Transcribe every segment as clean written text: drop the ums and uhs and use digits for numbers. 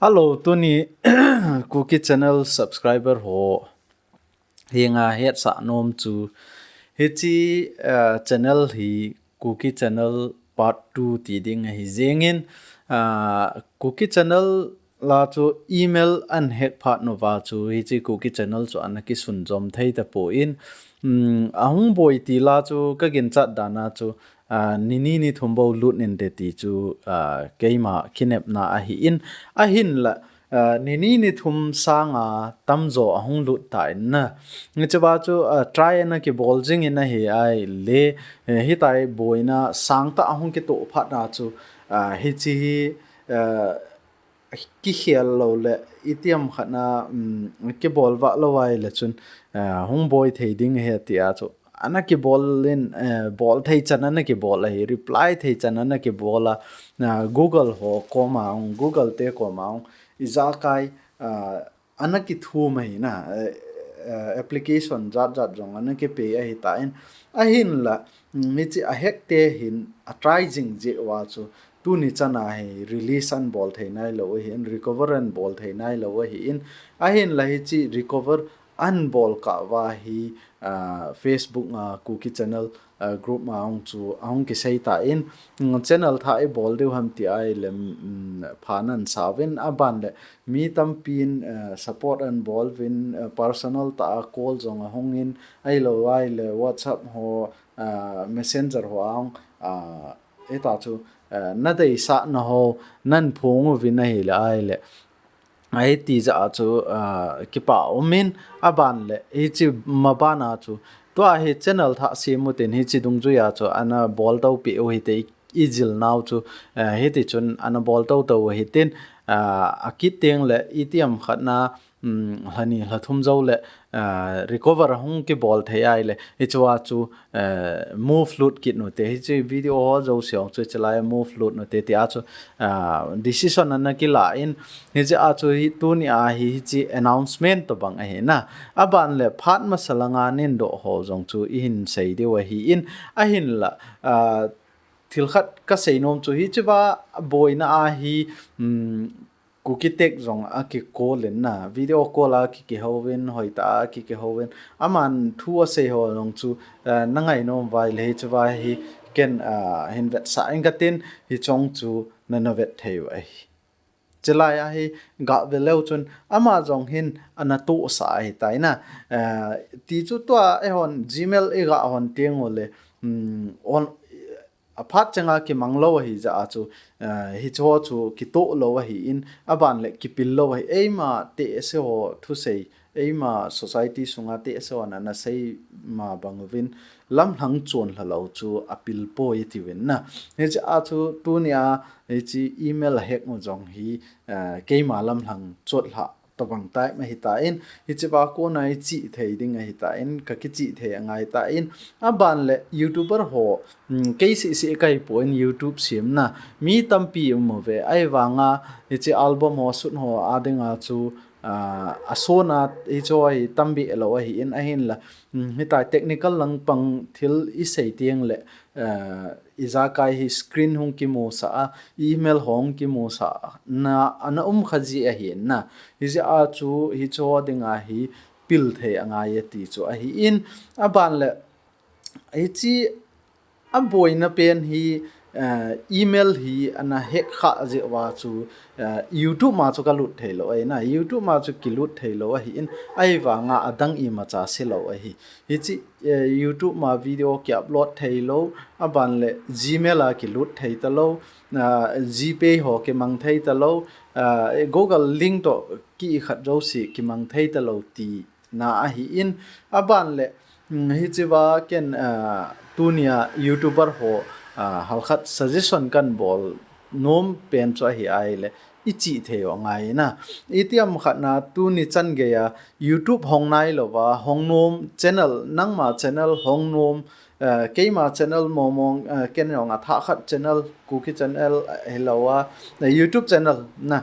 Hello, Tony. Cookie channel subscriber ho. Hinga het sa nom chu. Hichi channel hi Cookie channel part 2 ti ding hi zengin. Cookie channel la chu email an het part no va chu hichi cookie channel chu anaki sun jom thei ta po in. Ahung boy ti la chu ka gin chat dana chu nini ni thumbo lut nin de ti chu keima kinep na a hi in a hin la nini ni thum sanga tamzo ahung lut ta in na ngi chaba chu try na ki bol jing in a hi ai le hi tai boina sang ta ahung ki to phat na chu hi chi ki khial lo le itiam khana ki bol wa lo wai le chun hung boy thei ding he ti a chu ana ki bol in bol thei chan ana ki bol hi reply thei chan ana ki bola google ho ko ma google te ko ma iza kai ana ki thu mai na application jat jong ana ki pe a hi ta in a hin la mi chi a hek te hin a try jing je wa chu tu ni chana hi release an bol thei nai lo hi in recover an bol thei nai lo hi in a hin la hi chi recover an bol ka wa hi Facebook cookie channel group ma ong chu ong ki sei ta in channel tha e bol deu ham ti ai lem phanan sawin aban le mi tam pin support and bol win personal ta call jong hong in ai lo ai le WhatsApp ho messenger ho ong eta chu na dei sa na ho nan phung win ai le ai le ai ti za chu ki pa omin aban le hi chi mabana chu to a hi channel tha se mu ten hi chi dung ju ya chu ana bol tau pi o hi te ijil naw chu hi ti chun ana bol tau tau hi ten akit teng le itiam khatna hani hlathum zo le recover hung ki bol thei ai le hi chwa chu move loot kit no te hi chi video ho zo siong chu chalai move loot no te ti a chu decision an ki la in hi chi a chu hi tu ni a hi chi announcement to bang a he na aban le phat ma salanga nin do ho zong chu i hin sei de wa hi in a hin la thil khat ka sei nom chu hi chi ba boina a hi cookie tek zong a ki call in na video call a ki hovin hoita ki hovin aman thu a sei ho long chu na ngai nom vai le chu vai hi ken hin vet sa ing katin hi chong chu na na vet theu ai chelai a hi ga veleu chun ama jong hin ana tu sa ai tai na ti chu to e hon gmail e ga hon teng ole on aphat changa ki manglo hi za chu hi cho chu ki to lo hi in aban le ki pil lo hi eima te se ho thu sei eima society sunga te se on na sei ma bangwin lam hang chon la lo chu apil po i ti wen na he cha a chu tu nia he chi email hack mo jong hi ke ma lam hang chot la to bang tai ma hi ta in hi chi ba ko nai chi thei ding hi ta in ka ki chi thei angai ta in aban le youtuber ho ke si kai point youtube sim na mi tampi mo ve ai wanga hi chi album ho sun ho adinga chu asona hi choi tambi elo hi in a hin la mi ta technical lang pang thil i sei tiang le iza kai hi screen hung ki mo sa email hong ki mo sa na ana khaji a hi na hi ja a chu hi cho dinga hi pil the anga ye ti chu a hi in aban le hi chi a boina pen hi email hi ana hack kha je wa chu youtube ma chu ka lut thelo ai na youtube ma chu ki lut thelo hi in ai wa nga adang i ma cha se lo hi hi chi youtube ma video ki upload thelo aban le gmail a ki lut thei ta lo gpay ho ke mang thei ta lo google link to ki khat ro si ki mang thei ta lo ti na a hi in aban le hi chi wa ken tunia youtuber ho halkhat suggestion kan bol nom pen cho hi ai le ichi theo ngai na itiam khatna tu ni chan ge ya youtube hong nai lo wa hong nom channel nangma channel hong nom keima channel momong ken yong a tha khat channel cookie channel hellowa youtube channel na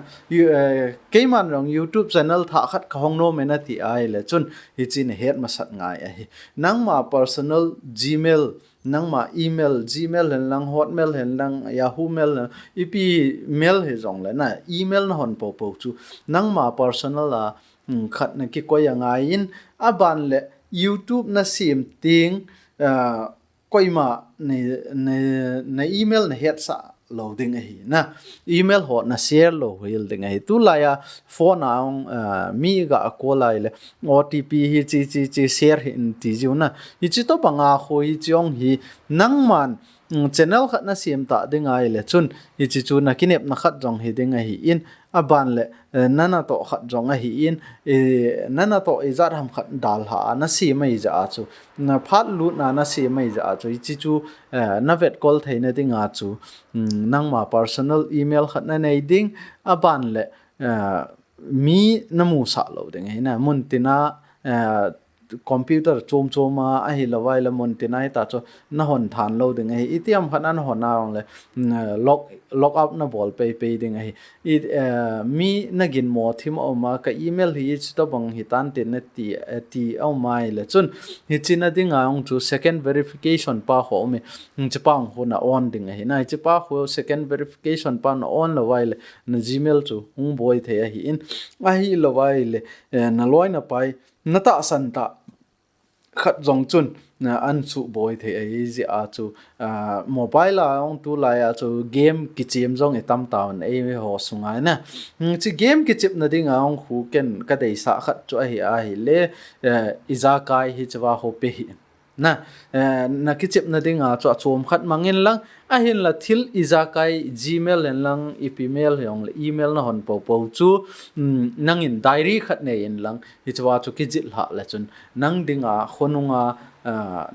keima rong youtube channel tha khat hong nom ena ti ai le chun hi chin het ma sat ngai a hi nangma personal gmail nang ma email gmail hen lang hotmail hen lang yahoo mail na ipi mail he jong le na email na hon po chu nang ma personal la khat na ki ko yanga in aban le YouTube na sim ting koima ne email na het sa loading hi na email ho na share lo wil ding hi tu la ya phone aung mi ga ko lai le OTP hi chi share hin ti ju na hi chi to banga kho hi chong hi nang man channel khat na sim ta ding ai le chun hi chi chu na kinep na khat jong hi ding hi in aban le nana to khat jong hi in nana to izat ham khat dal ha na si mai ja chu na phat lu na si mai ja chu chi chu na vet call theina ding a chu nang ma personal email khat na nei ding aban le mi namu sa lo ding hi na mun tina computer chom choma a hi lawai la mon tinai ta cho na hon than lo ding hi itiam khan an hon na rong le log out na bol pe ding hi mi nagin mo thim oma ka email hi to bang hi tan tin na ti au mai le chun hi china ding ang chu second verification pa ho me chapang ho na on ding hi na chapa ho second verification pa na on lawai le na gmail chu hung boy the hi in a hi lawai le na loi na pai nata santa khat jong chun na an chu boy the ai ji a chu mobile a ong tu la ya chu game ki chim jong e tam tawn e me ho sungai na chi game ki chip na ding ong khu ken ka dei sa khat chu a hi le iza kai hi chwa ho pe hi na ki chip na ding a chu chom khat mangin lang a hin la thil iza kai gmail en lang email yong le email na hon po chu nangin diary khat ne in lang hi chwa chu ki jil ha la chun nang dinga khonunga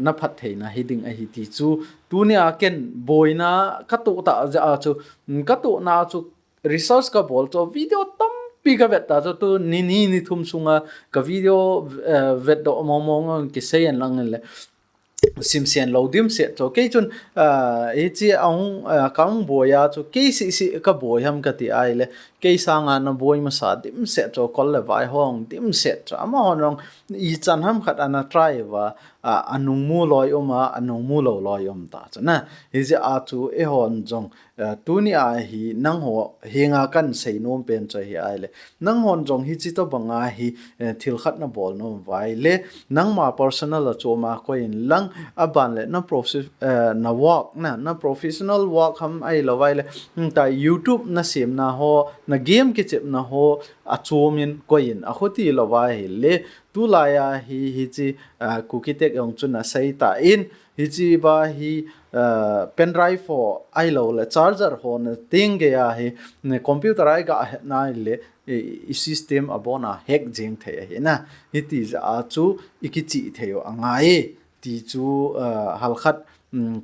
na phat theina hiding a hi ti chu tu ne a ken boina ka to ta ja chu ka to na chu resource ka bol to video tam pi ka vet ta chu ni thum sunga ka video vet do mo ki seyan lang le sim sian lo dim se cho ke chun e chi ong kaung boya chu ke si ka boy ham ka ti ai le ke sanga na boy ma sa dim se cho kol le vai hong dim se cha ma hon rong I chan ham khat ana try wa anung mu loi oma anung mu lo loi om ta cha na he je a chu e hon jong tu ni a hi nang ho henga kan sei nom pen cha hi ai le nang hon jong hi chi to banga hi thil khat na bol no vai le nang ma personal a cho ma ko in lang aban le na process na work na professional work ham ai lo vai le ta YouTube na sim na ho na game ki chep na ho a chomin ko in a khoti lo vai le tu la ya hi chi cookie tek ong chuna sai ta in hi chi ba hi pen drive for ai lo le charger ho na ting ge ya hi ne computer ai ga na le I system abona hack jeng the hi na hi ti a chu ikichi theo angai ti chu halkhat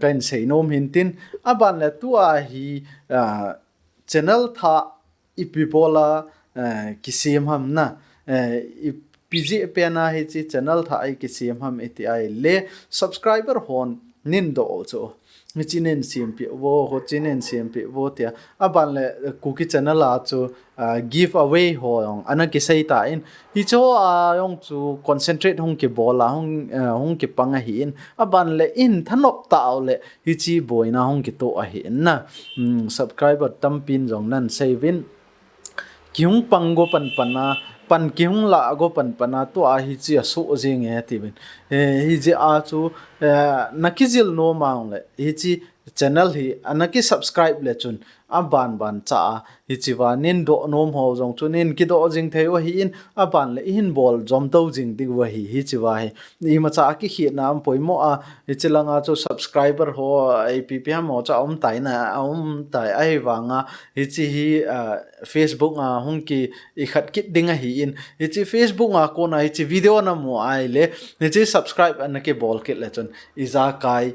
kain sei nom hintin aban le tu a hi channel tha ipibola kisim ham na PG pena hi chi channel tha ai kisim ham eti ai le subscriber hon nin do cho mi chinen CMP wo ho chinen CMP wo tia aban le cookie channel a chu give away ho yong ana ki sei ta in hi cho yong chu concentrate hong ki bola hong ki panga hi in aban le in thanop ta le hi chi boina hong ki to a hi na subscriber tampin jong nan savin kyung pango panpana pan kyung la go panpana to a hi chi so jing e ti bin hi je a chu nakizil no maung le hi chi channel hi anaki subscribe le chun a ban cha hi chi wa nin do nom ho jong chu nin ki do jing thei wa hi in a ban le in bol jom to jing ding wa hi chi wa hi I ma cha ki hi nam poimo a hi chilanga chu subscriber ho ppm mo cha tai na tai ai wanga hi chi hi Facebook a hung ki I khat kit ding a hi in hi chi Facebook a ko na hi chi video na mo ai le hi chi subscribe an ke bol kit le chun iza kai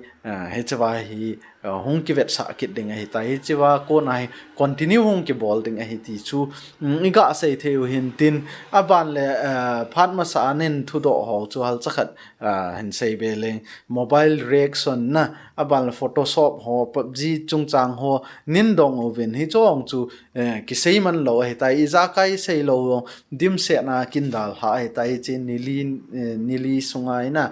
he chwa hi hung ki vet sa kit ding hi ta hi chi wa ko nai continue hong ki bol ding a hi ti chu iga sei theu hin tin aban le phat ma sa nen thu do ho chu hal chakhat hin sei be leng mobile reaction na aban photoshop ho pubg chung chang ho nin dong oven hi chong chu ki sei man lo he tai za kai sei lo dim se na kin dal ha he tai chin nili sungai na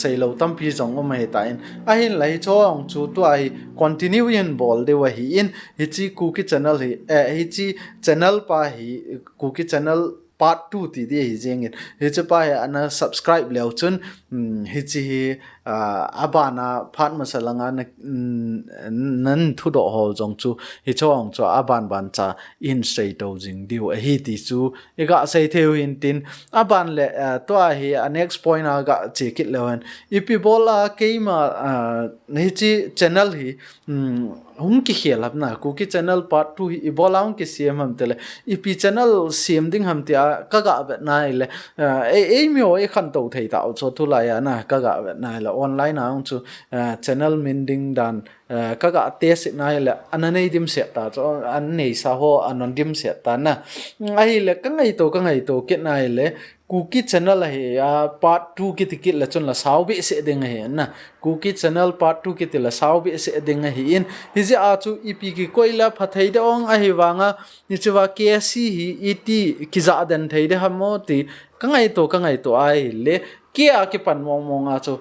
sei lo tam pi jong om he tai a hin lai chong chu to ai continue in bol de wa hi in hi chi cookie channel hi hi chi channel pa hi cookie channel part 2 ti di hi jeng it hi cha pa ana subscribe leo chun hi chi abana phat masalanga nan thu do ho jong chu hi chong chu aban ban cha in sei to jing diu a hi ti chu ega sei theu in tin aban le to hi next point aga che kit lewan ipi bola keima ni chi channel hi hung ki khialap na cookie channel part 2 hi bola hung ki cm ham tele ipi channel cm ding ham tia kaga bet na ile e myo e khan to thei ta cho thu la ya na kaga bet na la online na chu channel mending dan kaga test na ile ananei dim se ta cho an nei sa ho anon dim se ta na ai le ka ngai to ke na ile cookie channel he part 2 ki tikit la chon la saw bi se ding he na cookie channel part 2 ki la saw bi se ding he in hi je a chu ep ki koila phathei de ong a hi wanga ni chuwa kc hi et ki za den thei de hamo ti ka ngai to ai le ke a ki pan mong a chu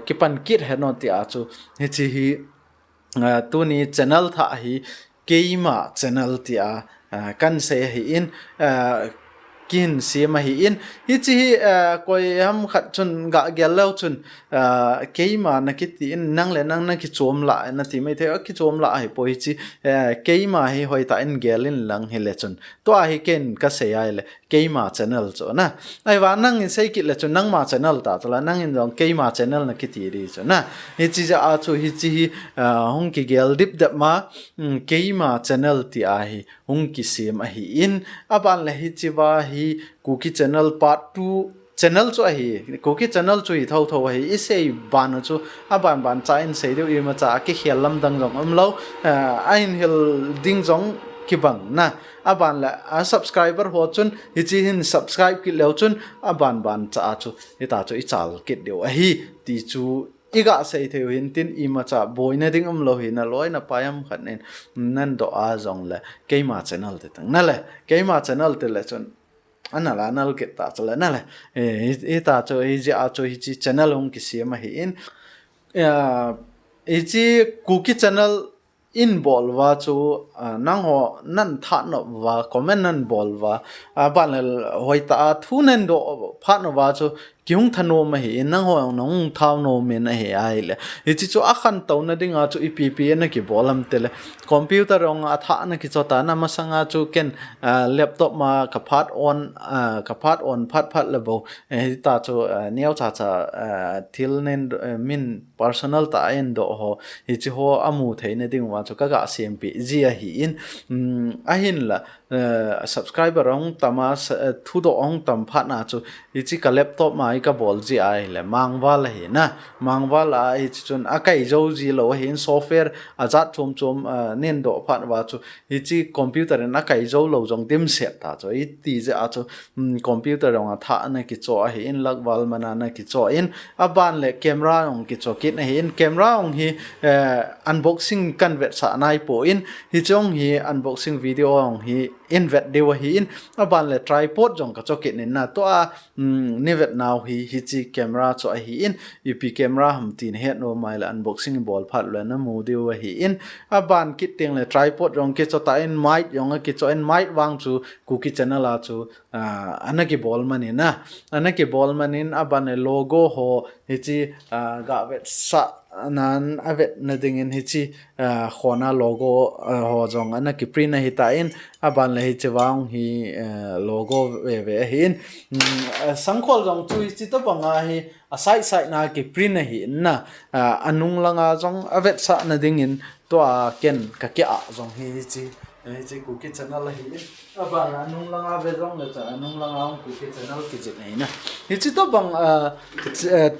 ki pan kit he no ti a chu hi chi hi tu ni channel tha hi keima channel ti a kan se hi in kin siam hi in hi chi koi ham khat chun ga gelo chun keima na ki ti nang le nang na ki chom la na ti mai the ki chom la hi poi chi keima hi hoi ta in gelin lang hi le chun to a hi ken ka se ai le keima channel cho na ai wa nang in sei ki le chun nang ma channel ta to la nang in dong keima channel na ki ti ri cho na hi chi ja a chu hi chi hong ki gel dip da ma keima channel ti a hi hong ki sim a hi in aban le hi chi wa hi cookie channel part 2 channel chu hi cookie channel chu hi thau hi isei ban chu ban cha in sei deu ima cha ki khialam dang jong amlo ain hil ding jong ki bang na aban la subscriber ho chun hi chi hin subscribe ki leo chun ban cha chu ita chu i chal kit deu a hi ti chu iga sei theu hin tin ima cha boina ding amlo hi na loina payam khanen nan do a jong la keima channel te tang na le keima channel te le chun anala nal ke ta chala na le e ta cho e ji a cho hi chi channel hong ki siam hi in e chi cookie channel in bol wa chu nang ho nan tha no wa comment nan bol wa ban hoi ta thu nen do pha no wa chu kyung thano ma hi nang ho nong thau no men a he ai le hi chi chu a khan to na dinga chu epp na ki bolam tele computer ong a tha na ki chota na ma sanga chu ken laptop ma ka phat on phat le bo hi ta chu neu cha thil nen min personal ta en do ho hi chi ho amu theina ding wa chu ka ga cmp ji a hi in a hin la subscriber ong tama thu do ong tam phat na chu hi chi ka laptop ma ka bol ji ai le mangwa la hi na mangwa la hi chun akai zo ji lo hin software azat chom nen do phat wa chu hi chi computer na kai zo lo jong dim set ta chu i ti je a chu computer ong tha na ki cho hi in lag wal mana na ki cho in aban le camera ong ki cho kit na hi in camera ong hi unboxing kan vet sa nai po in hi chong hi unboxing video ong hi in vet de wa hi in aban le tripod jong ka cho kit ni na to a ni vet now hi chi camera cho hi in ep camera ham tin het no mai la unboxing bol phat le na mu de wa hi in aban kit teng le tripod jong ke cho ta in mic jong ke cho in mic wang chu cookie channel a chu anaki bol mani na anaki bol manin aban logo ho hi chi ga vet sa nan avet na ding in hi chi khona logo ho jong anaki print na hi ta in aban le hi chawang hi logo ve hin sangkhol jong chu chi to banga hi asai na ki print na hi na anung langa jong avet sa na ding in to a ken ka kya jong hi chi chỉ cookie channel là hi aba la nung langa ve rong le cha nung langa cookie channel ki jit nei na hi chi to bang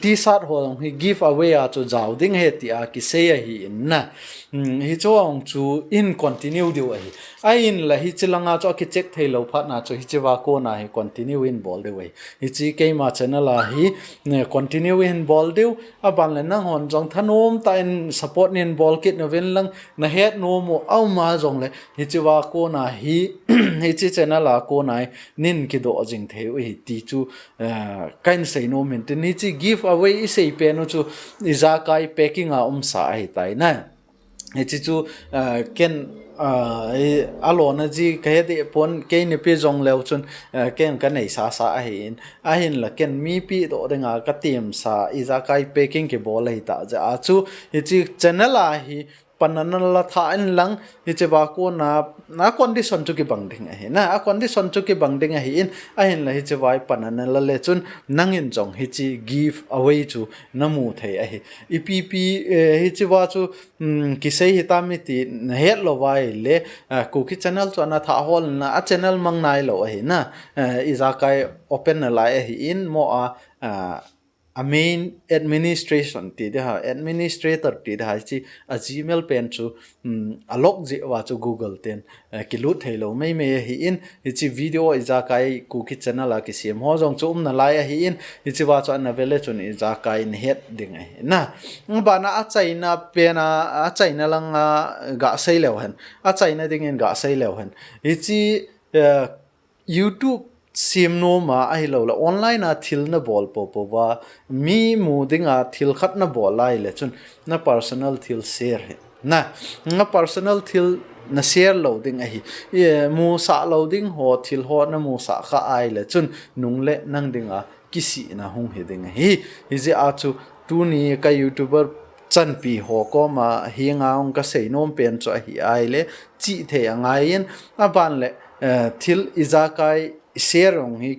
t-shirt ho hi give away a chu jaw ding he ti a ki se a hi na hi cho ong chu in continue diu a hi a in la hi chi langa cho ki check thei lo phat na chu hi chi wa ko na hi continue in bol de we hi chi ke ma channel a hi ne continue in bol diu aban le na hon jong thanom ta in support nin bol kit na ven lang na het no mo au ma jong le hi chi wa ko na hi hi chi channel a ko nai nin ki do jing theu hi ti chu kain sei no min tin hi chi give away sei pe no chu iza kai packing a sa hi tai na hi chi chu ken alona ji ke de pon ke ni pi jong leu chun ken ka nei sa a hin la ken mi pi do denga ka tim sa iza kai packing ke bol hi ta ja a chu hi chi channel a hi panana la tha in lang hi che ba ko na condition chu ki bang ding a hi na a condition chu ki bang ding a hi in a hin la hi che vai panana la le chun nangin jong hi chi give away chu namu thei a hi ipp hi chi wa chu ki sei hi ta mi ti het lo vai le cookie channel chu na tha hol na a channel mang nai lo a hi na iza kai open na lai a hi in mo a main administration ti de ha administrator ti de ha chi a gmail pen chu a log ji wa chu google ten ki lu thelo mai me hi in hi chi video iza kai cookie channel a ki sim ho jong chum na lai a hi in hi chi wa chu na vele chun iza kai in het ding ai na ba na a chaina pe na a chaina lang ga sei lew han a chaina ding in ga sei lew han hi chi youtube sim no ma ai lo la online a thil na bol po wa mi mu dinga thil khat na bol lai le chun na personal thil share he na personal thil na share lo ding a hi mu sa lo ding ho thil ho na mu sa kha ai le chun nung le nang dinga kisi na hung he ding hi je a chu tu ni ka youtuber chan pi ho ko ma hi nga ong ka sei nom pen cho hi ai le chi the angai in a ban le thil iza kai share ong hi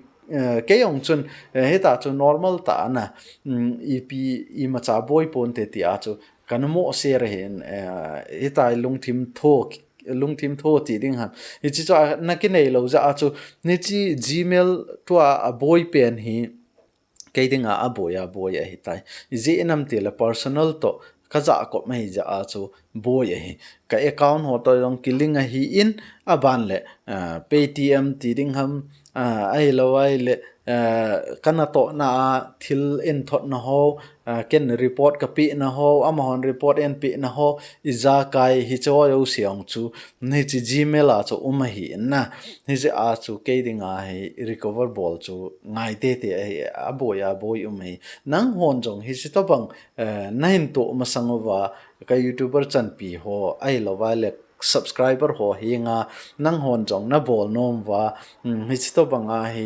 ke ong chun he ta chu normal ta na ep I ma cha boy pon te ti a chu kan mo share hen he ta lungthim tho ti ding ha hi chi cha na ki nei lo za a chu ni chi gmail to a boy pen hi ke ding a boy a hi tai ji enam te la personal to ka za ko mai ja a chu boy a hi ka account ho to long killing a hi in a ban le paytm ti ding ham ai lo ai le kana to na thil in thot na ho ken report ka pi na ho amahon report en pi na ho iza kai hi cho yo siang chu ni chi gmail a chu hi na ni je a chu ke dinga hi recover ball chu ngai te a boy hi nang hon jong hi si to bang nain to masangwa ka youtuber chan pi ho ai lo wa le subscriber ho hinga nang hon jong na bol nom wa hi chi to banga hi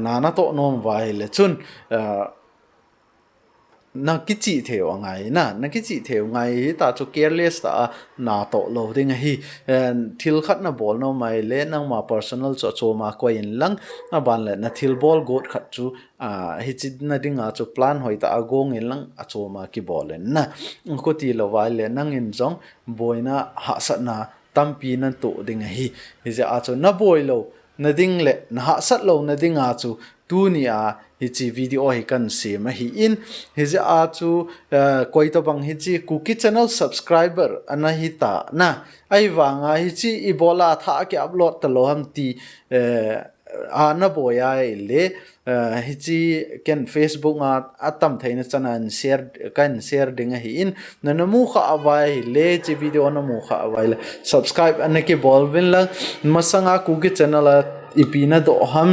na to nom wa hi le chun na ki chi theo ngai na ki chi theo ngai ta chu careless ta na to lo ding hi thil khat na bol no mai le nang ma personal cho ma ko in lang na ban le na thil bol got khat chu hi chi na ding a chu plan hoi ta agong in lang a cho ma ki bol na ko ti lo wa le nang in jong boina ha sa na tampi na to ding hi je a chu na boy lo na ding le na ha sat lo na ding a chu tu ni a hi chi video hi kan se ma hi in hi je a chu koi to bang hi chi cookie channel subscriber ana hi ta na ai wanga hi chi ibola tha ke upload ta lo ham ti na boya le hi chi ken facebook a atam thaina chanan share ding hi in na mu kha awai le chi video na mu kha awai le subscribe anake bol bin la masanga cookie channel ipina do ham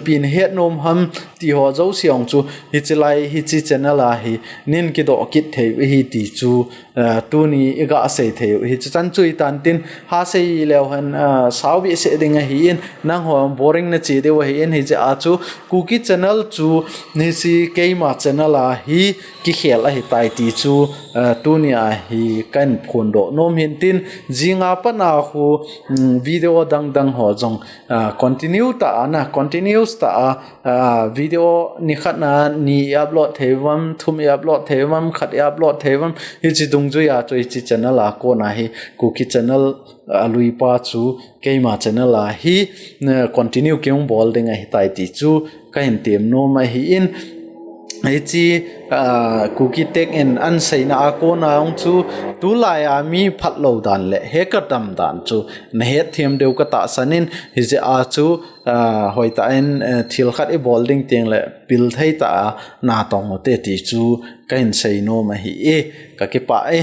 pin het nom ham ti ho zo siong chu hi chilai hi chi channel a hi nin ki do kit thei hi ti chu tu ni iga sei thei hi chan chui tan tin ha sei lew han saw bi se ding hi in nang ho boring na chi de wa hi in hi cha chu cookie channel chu ni si keima channel a hi ki khel a hi tai ti chu tu ni a hi kan phun do nom hin tin jinga pa na khu video dang ho jong continue ta na continuous ta video ni khana ni upload thevam thum upload thevam khat upload thevam hi chi dung ju ya choi chi channel a ko na hi cookie channel alui pa chu keima channel a hi continue keung bol ding a hi tai ti chu ka hin tem no ma hi in ai chi cookie tech en an sei na ko na ong chu tu la ya mi phat lo dan le he ka tam dan chu na he thiam deu ka ta sanin hi je a chu hoi ta en thil khat e bowling teng le pil thei ta na tong te ti chu ka in sei no ma hi e ka ke pa e